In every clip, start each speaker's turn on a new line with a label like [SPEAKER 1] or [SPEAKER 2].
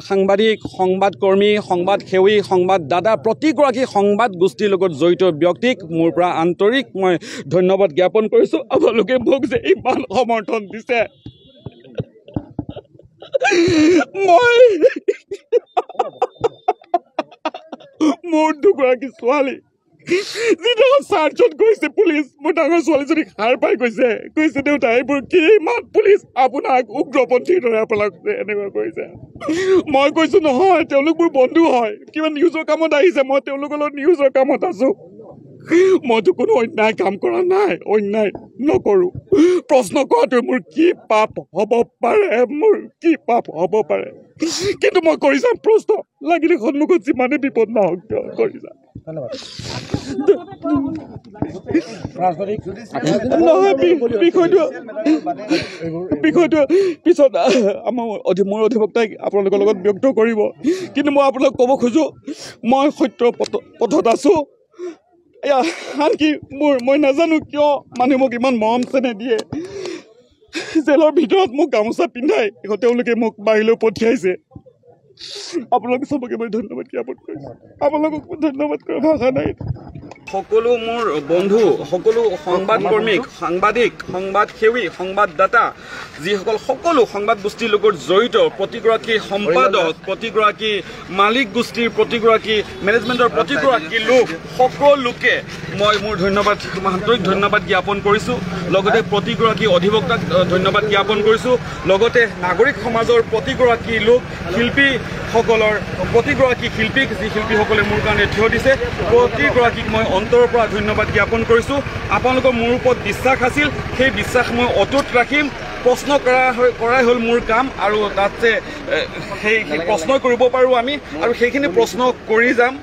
[SPEAKER 1] সাংবাদিক সংবাদকৰ্মী সংবাদ সেৱী সংবাদদাতা প্ৰতিগৰাকী সংবাদ গোষ্ঠীৰ লগত জড়িত ব্যক্তিক মোৰ পৰা আন্তৰিক মই ধন্যবাদ জ্ঞাপন কৰিছোঁ আপোনালোকে মোক যে ইমান সমৰ্থন দিছে মই মোৰ দুগৰাকী ছোৱালী যিদিনা চাৰ্জত গৈছে পুলিচ মোৰ ডাঙৰ ছোৱালীজনীক সাৰ পাই কৈছে দেউতা এইবোৰ কি ইমান পুলিচ আপোনাক উগ্ৰপন্থীৰ দৰে আপোনাক এনেকুৱা কৰিছে মই কৈছোঁ নহয় তেওঁলোক মোৰ বন্ধু হয় কিবা নিউজৰ কামত আহিছে মই তেওঁলোকৰ লগত নিউজৰ কামত আছোঁ মইতো কোনো অন্যায় কাম কৰা নাই অন্যায় নকৰোঁ প্ৰশ্ন কৰাটো মোৰ কি পাপ হ'ব পাৰে কিন্তু মই কৰি যাম প্ৰশ্ন লাগিলে সন্মুখত যিমানে বিপদ নহওক কিয় কৰি যাম বিষয়টো পিছত মোৰ অধিবক্তাই আপোনালোকৰ লগত ব্যক্ত কৰিব কিন্তু মই আপোনালোকক ক'ব খোজোঁ মই সত্যৰ পথত আছোঁ এয়া আনকি মই নাজানো কিয় মানুহে মোক ইমান মৰম চেনেহ দিয়ে জেলৰ ভিতৰত মোক গামোচা পিন্ধাই তেওঁলোকে মোক বাহিৰলৈ পঠিয়াইছে আপোনালোক চবকে মই ধন্যবাদ জ্ঞাপন কৰিছোঁ আপোনালোকক ধন্যবাদ কৰা ভাষা নাই সকলো মোৰ বন্ধু সকলো সংবাদকৰ্মীক সাংবাদিক সংবাদ সেৱী সংবাদদাতা যিসকল সকলো সংবাদ গোষ্ঠীৰ লগত জড়িত প্ৰতিগৰাকী সম্পাদক প্ৰতিগৰাকী মালিক গোষ্ঠীৰ প্ৰতিগৰাকী মেনেজমেণ্টৰ প্ৰতিগৰাকী লোক সকলোকে মই মোৰ ধন্যবাদ আন্তৰিক ধন্যবাদ জ্ঞাপন কৰিছোঁ লগতে প্ৰতিগৰাকী অধিবক্তাক ধন্যবাদ জ্ঞাপন কৰিছোঁ লগতে নাগৰিক সমাজৰ প্ৰতিগৰাকী লোক শিল্পীসকলৰ প্ৰতিগৰাকী শিল্পীক যি শিল্পীসকলে মোৰ কাৰণে থিয় দিছে প্ৰতিগৰাকীক মই অন্তৰৰ পৰা ধন্যবাদ জ্ঞাপন কৰিছোঁ আপোনালোকৰ মোৰ ওপৰত বিশ্বাস আছিল সেই বিশ্বাস মই অটুট ৰাখিম প্ৰশ্ন কৰাই হ'ল মোৰ কাম আৰু তাতে সেই প্ৰশ্ন কৰিব পাৰোঁ আমি আৰু সেইখিনি প্ৰশ্ন কৰি যাম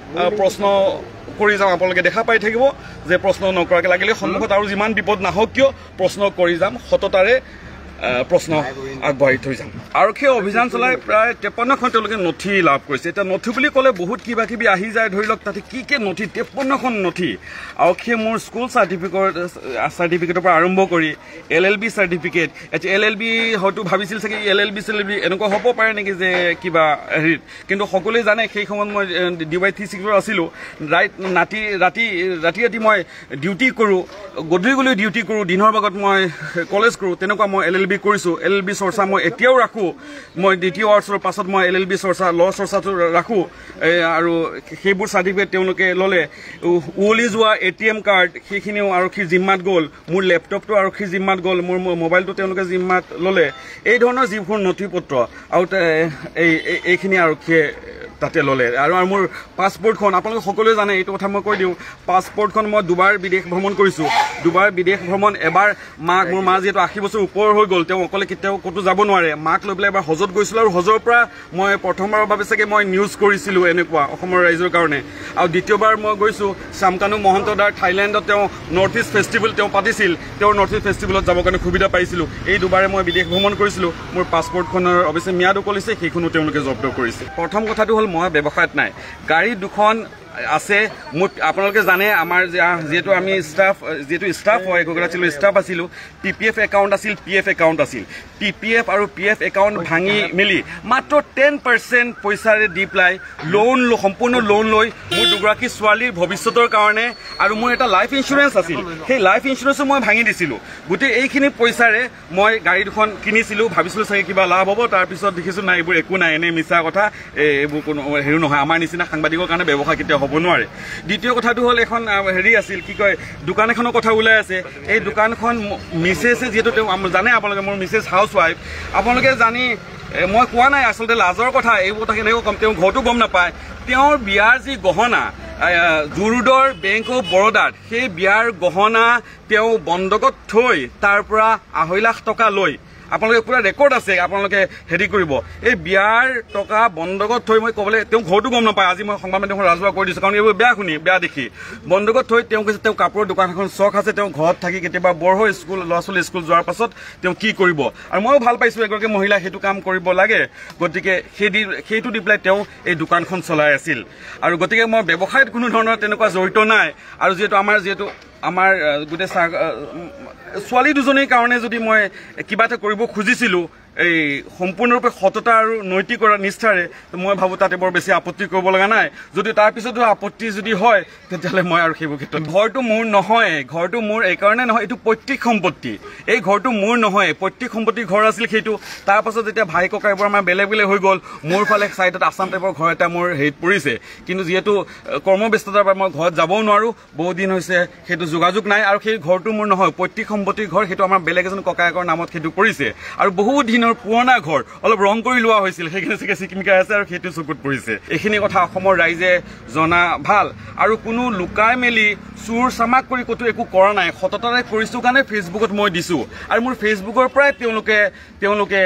[SPEAKER 1] আপোনালোকে দেখা পাই থাকিব যে প্ৰশ্ন নকৰাকৈ লাগিলে সন্মুখত আৰু যিমান বিপদ নাহক কিয় প্ৰশ্ন কৰি যাম সততাৰে প্ৰশ্ন আগবঢ়াই থৈ যাম আৰক্ষীয়ে অভিযান চলাই প্ৰায় 53খন তেওঁলোকে নথি লাভ কৰিছে এতিয়া নথি বুলি ক'লে বহুত কিবা কিবি আহি যায় ধৰি লওক তাতে কি নথি 53খন নথি আৰক্ষীয়ে মোৰ স্কুল চাৰ্টিফিকেটৰ পৰা আৰম্ভ কৰি LLB চাৰ্টিফিকেট এতিয়া LLB হয়তো ভাবিছিল চাগে LLB এনেকুৱা হ'ব পাৰে নেকি যে কিবা হেৰিত কিন্তু সকলোৱে জানে সেই সময়ত মই DY36 আছিলোঁ ৰাতি মই ডিউটি কৰোঁ গধূলি ডিউটি কৰোঁ দিনৰ ভাগত মই কলেজ কৰোঁ তেনেকুৱা মই LLB কৰিছোঁ LLB চৰ্চা মই এতিয়াও ৰাখোঁ মই দ্বিতীয় বৰ্ষৰ পাছত মই LLB চৰ্চা ল চৰ্চাটো ৰাখোঁ আৰু সেইবোৰ চাৰ্টিফিকেট তেওঁলোকে ল'লে উৱলি যোৱা ATM কাৰ্ড সেইখিনিও আৰক্ষীৰ জিম্মাত গ'ল মোৰ লেপটপটো আৰক্ষীৰ জিম্মাত গ'ল মোৰ মোবাইলটো তেওঁলোকে জিম্মাত ল'লে এই ধৰণৰ যিবোৰ নথি পত্ৰ আৰু এইখিনি আৰক্ষীয়ে তাতে ল'লে আৰু মোৰ পাছপৰ্টখন আপোনালোকে সকলোৱে জানে এইটো কথা মই কৈ দিওঁ পাছপৰ্টখন মই দুবাৰ বিদেশ ভ্ৰমণ কৰিছোঁ দুবাৰ বিদেশ ভ্ৰমণ এবাৰ মোৰ মা যিহেতু 80 বছৰ ওপৰ হৈ গ'ল তেওঁ অকলে কেতিয়াও ক'তো যাব নোৱাৰে মাক লৈ পেলাই এবাৰ হজত গৈছিলোঁ আৰু হজৰ পৰা মই প্ৰথমবাৰৰ বাবে চাগে মই নিউজ কৰিছিলোঁ এনেকুৱা অসমৰ ৰাইজৰ কাৰণে আৰু দ্বিতীয়বাৰ মই গৈছোঁ শ্যামকানু মহন্তদাৰ থাইলেণ্ডত তেওঁ নৰ্থ ইষ্ট ফেষ্টিভেল তেওঁ পাতিছিল তেওঁৰ নৰ্থ ইষ্ট ফেষ্টিভেলত যাবৰ কাৰণে সুবিধা পাইছিলোঁ এই দুবাৰে মই বিদেশ ভ্ৰমণ কৰিছিলোঁ মোৰ পাছপৰ্টখনৰ অৱশ্যে ম্যাদ উকলিছে সেইখনো তেওঁলোকে জব্দ কৰিছে প্ৰথম কথাটো হ'ল মই ব্যৱসায়ত নাই গাড়ী দুখন আছে মোৰ আপোনালোকে জানে আমাৰ যেহেতু আমি ষ্টাফ হয় গগৰাচিলৰ ষ্টাফ আছিলোঁ PPF একাউণ্ট আছিল PF একাউণ্ট আছিল PPF আৰু PF একাউণ্ট ভাঙি মেলি মাত্ৰ 10% পইচাৰে দি পেলাই সম্পূৰ্ণ লোন লৈ মোৰ দুগৰাকী ছোৱালীৰ ভৱিষ্যতৰ কাৰণে আৰু মোৰ এটা লাইফ ইঞ্চুৰেঞ্চ আছিল সেই লাইফ ইঞ্চুৰেঞ্চো মই ভাঙি দিছিলোঁ গোটেই এইখিনি পইচাৰে মই গাড়ী দুখন কিনিছিলোঁ ভাবিছিলোঁ চাগে কিবা লাভ হ'ব তাৰপিছত দেখিছোঁ নাই এইবোৰ একো নাই এনেই মিছা কথা এইবোৰ কোনো হেৰি নহয় আমাৰ নিচিনা সাংবাদিকৰ কাৰণে ব্যৱসায় কেতিয়াও হ'ব নোৱাৰে দ্বিতীয় কথাটো হ'ল এখন হেৰি আছিল কি কয় দোকান এখনৰ কথা ওলাই আছে এই দোকানখন মিছেছে যিহেতু তেওঁ জানে আপোনালোকে মোৰ মিছেছ হাউচ ৱাইফ আপোনালোকে জানি মই কোৱা নাই আচলতে লাজৰ কথা এইবোৰ কথা কেনেকৈ ক'ম তেওঁ ঘৰটো গম নাপায় তেওঁৰ বিয়াৰ যি গহনা জুৰুডৰ বেংক অফ বৰোদাত সেই বিয়াৰ গহনা তেওঁ বন্ধকত থৈ তাৰ পৰা 2.5 লাখ টকা লৈ আপোনালোকে পুৰা ৰেকৰ্ড আছে আপোনালোকে হেৰি কৰিব এই বিয়াৰ টকা বন্ধকত থৈ মই ক'বলৈ তেওঁ ঘৰটো গম নাপায় আজি মই সংবাদ মাধ্যমখন ৰাজহুৱা কৰি দিছোঁ কাৰণ এইবোৰ বেয়া দেখি বন্ধকত থৈ তেওঁ কৈছে তেওঁ কাপোৰৰ দোকান এখন চখ আছে তেওঁ ঘৰত থাকি কেতিয়াবা বৰ হৈ ল'ৰা ছোৱালী স্কুল যোৱাৰ পাছত তেওঁ কি কৰিব আৰু ময়ো ভাল পাইছোঁ এগৰাকী মহিলা সেইটো কাম কৰিব লাগে গতিকে সেইটো দি পেলাই তেওঁ এই দোকানখন চলাই আছিল আৰু গতিকে মই ব্যৱসায়ত কোনো ধৰণৰ তেনেকুৱা জড়িত নাই আৰু যিহেতু আমাৰ গোটেই ছোৱালী দুজনীৰ কাৰণে যদি মই কিবা এটা কৰিব খুজিছিলোঁ এই সম্পূৰ্ণৰূপে সততা আৰু নৈতিক নিষ্ঠাৰে মই ভাবোঁ তাতে বৰ বেছি আপত্তি কৰিব লগা নাই যদি তাৰ পিছতো আপত্তি যদি হয় তেতিয়াহ'লে মই আৰু সেইবোৰ ক্ষেত্ৰত ঘৰটো মোৰ নহয় ঘৰটো মোৰ এইকাৰণে নহয় এইটো পৈতৃক সম্পত্তি এই ঘৰটো মোৰ নহয় পৈতৃক সম্পত্তিৰ ঘৰ আছিল সেইটো তাৰ পাছত যেতিয়া ভাই ককাইবোৰ আমাৰ বেলেগ বেলেগ হৈ গ'ল মোৰ ফালে ছাইডত আছাম টাইপৰ ঘৰ এটা মোৰ হেৰিত পৰিছে কিন্তু যিহেতু কৰ্মব্যস্ততাৰ পৰা মই ঘৰত যাবও নোৱাৰোঁ বহুত দিন হৈছে সেইটো যোগাযোগ নাই আৰু সেই ঘৰটো মোৰ নহয় পৈতৃক সম্পত্তিৰ ঘৰ সেইটো আমাৰ বেলেগ এজন ককায়েকৰ নামত সেইটো পৰিছে আৰু বহুত দিনৰ পুৰণা ঘৰ অলপ ৰং কৰি লোৱা হৈছিল সেইখিনি চাগে চিকিমিকাই আছে আৰু সেইটো চকুত পৰিছে এইখিনি কথা অসমৰ ৰাইজে জনা ভাল আৰু কোনো লুকাই মেলি চুৰ চামাক কৰি ক'তো একো কৰা নাই সততাৰে কৰিছোঁ কাৰণে ফেচবুকত মই দিছোঁ আৰু মোৰ ফেচবুকৰ পৰাই তেওঁলোকে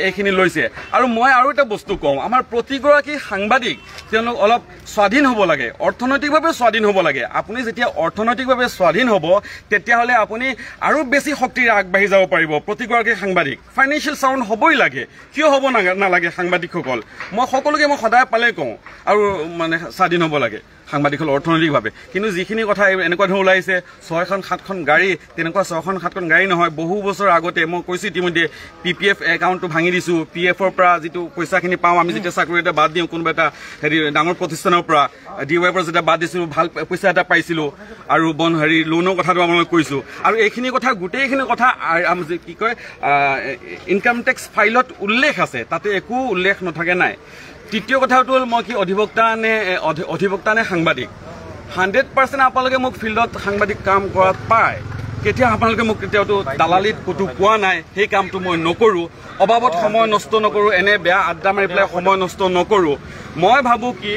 [SPEAKER 1] এইখিনি লৈছে আৰু মই আৰু এটা বস্তু কওঁ আমাৰ প্ৰতিগৰাকী সাংবাদিক তেওঁলোক অলপ স্বাধীন হ'ব লাগে অৰ্থনৈতিকভাৱে স্বাধীন হ'ব লাগে আপুনি যেতিয়া অৰ্থনৈতিকভাৱে স্বাধীন হ'ব তেতিয়াহ'লে আপুনি আৰু বেছি শক্তিৰে আগবাঢ়ি যাব পাৰিব প্ৰতিগৰাকী সাংবাদিক ফাইনেন্সিয়েল চাউণ্ড হ'বই লাগে কিয় হ'ব নালাগে সাংবাদিকসকল মই সকলোকে মই সদায় পালে কওঁ আৰু মানে স্বাধীন হ'ব লাগে সাংবাদিকসকল অৰ্থনৈতিকভাৱে কিন্তু যিখিনি কথা এনেকুৱা ধৰণৰ ওলাইছে 6খন 7খন গাড়ী তেনেকুৱা 6খন 7খন গাড়ী নহয় বহু বছৰ আগতে মই কৈছোঁ ইতিমধ্যে PPF একাউণ্টটো ভাঙি দিছোঁ PFৰ পৰা যিটো পইচাখিনি পাওঁ আমি যেতিয়া চাকৰি এটা বাদ দিওঁ কোনোবা এটা হেৰি ডাঙৰ প্ৰতিষ্ঠানৰ পৰা DYৰ পৰা যেতিয়া বাদ দিছিলোঁ ভাল পইচা এটা পাইছিলোঁ আৰু লোনৰ কথাটো মই কৈছোঁ আৰু এইখিনি কথা গোটেইখিনি কথা কি কয় ইনকাম টেক্স ফাইলত উল্লেখ আছে তাতে একো উল্লেখ নথাকে নাই তৃতীয় কথাটো হ'ল মই কি অধিবক্তা নে সাংবাদিক 100% আপোনালোকে মোক ফিল্ডত সাংবাদিক কাম কৰাত পায় কেতিয়া আপোনালোকে মোক কেতিয়াওতো দালালিত ক'তো পোৱা নাই সেই কামটো মই নকৰোঁ অবাবত সময় নষ্ট নকৰোঁ এনে বেয়া আড্ডা মাৰি পেলাই সময় নষ্ট নকৰোঁ মই ভাবোঁ কি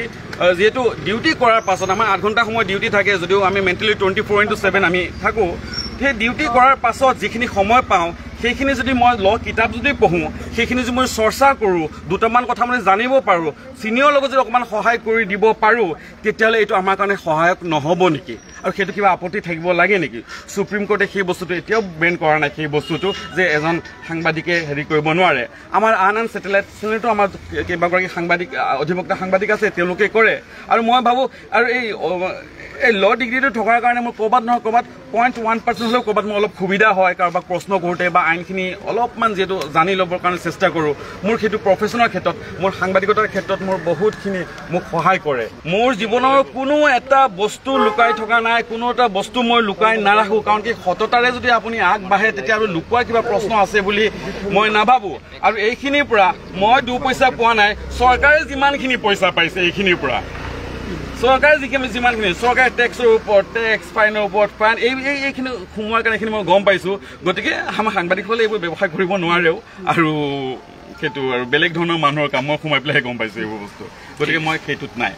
[SPEAKER 1] যিহেতু ডিউটি কৰাৰ পাছত আমাৰ 8 ঘণ্টা সময় ডিউটি থাকে যদিও আমি মেণ্টেলি 24/7 আমি থাকোঁ সেই ডিউটি কৰাৰ পাছত যিখিনি সময় পাওঁ সেইখিনি যদি মই কিতাপ যদি পঢ়োঁ সেইখিনি যদি মই চৰ্চা কৰোঁ দুটামান কথা মানে জানিব পাৰোঁ চিনিয়ৰ লগত যদি অকণমান সহায় কৰি দিব পাৰোঁ তেতিয়াহ'লে এইটো আমাৰ কাৰণে সহায়ক নহ'ব নেকি আৰু সেইটো কিবা আপত্তি থাকিব লাগে নেকি সুপ্ৰিম কোৰ্টে সেই বস্তুটো এতিয়াও বেন কৰা নাই সেই বস্তুটো যে এজন সাংবাদিকে হেৰি কৰিব নোৱাৰে আমাৰ আন ছেটেলাইট চেনেলতো আমাৰ কেইবাগৰাকী সাংবাদিক অধিবক্তা সাংবাদিক আছে তেওঁলোকে কৰে আৰু মই ভাবোঁ আৰু এই ডিগ্ৰীটো থকাৰ কাৰণে মোৰ ক'ৰবাত নহয় ক'ৰবাত 0.1% হ'লেও ক'ৰবাত মোৰ অলপ সুবিধা হয় কাৰোবাক প্ৰশ্ন কৰোঁতে বা আইনখিনি অলপমান যিহেতু জানি ল'বৰ কাৰণে চেষ্টা কৰোঁ মোৰ সেইটো প্ৰফেশ্যনৰ ক্ষেত্ৰত মোৰ সাংবাদিকতাৰ ক্ষেত্ৰত মোৰ বহুতখিনি মোক সহায় কৰে মোৰ জীৱনৰ কোনো এটা বস্তু লুকাই থকা নাই কোনো এটা বস্তু মই লুকাই নাৰাখোঁ কাৰণ কি সততাৰে যদি আপুনি আগবাঢ়ে তেতিয়া আৰু লুকুৱা কিবা প্ৰশ্ন আছে বুলি মই নাভাবোঁ আৰু এইখিনিৰ পৰা মই 2 পইচা পোৱা নাই চৰকাৰে যিমানখিনি পইচা পাইছে এইখিনিৰ পৰা চৰকাৰে যিমানখিনি চৰকাৰে টেক্সৰ ওপৰত টেক্স ফাইনৰ ওপৰত ফাইন এইখিনি সোমোৱাৰ কাৰণে এইখিনি মই গম পাইছোঁ গতিকে আমাৰ সাংবাদিকসকলে এইবোৰ ব্যৱসায় কৰিব নোৱাৰেও আৰু সেইটো আৰু বেলেগ ধৰণৰ মানুহৰ কামত সোমাই পেলাইহে গম পাইছোঁ এইবোৰ বস্তু গতিকে মই সেইটোত নাই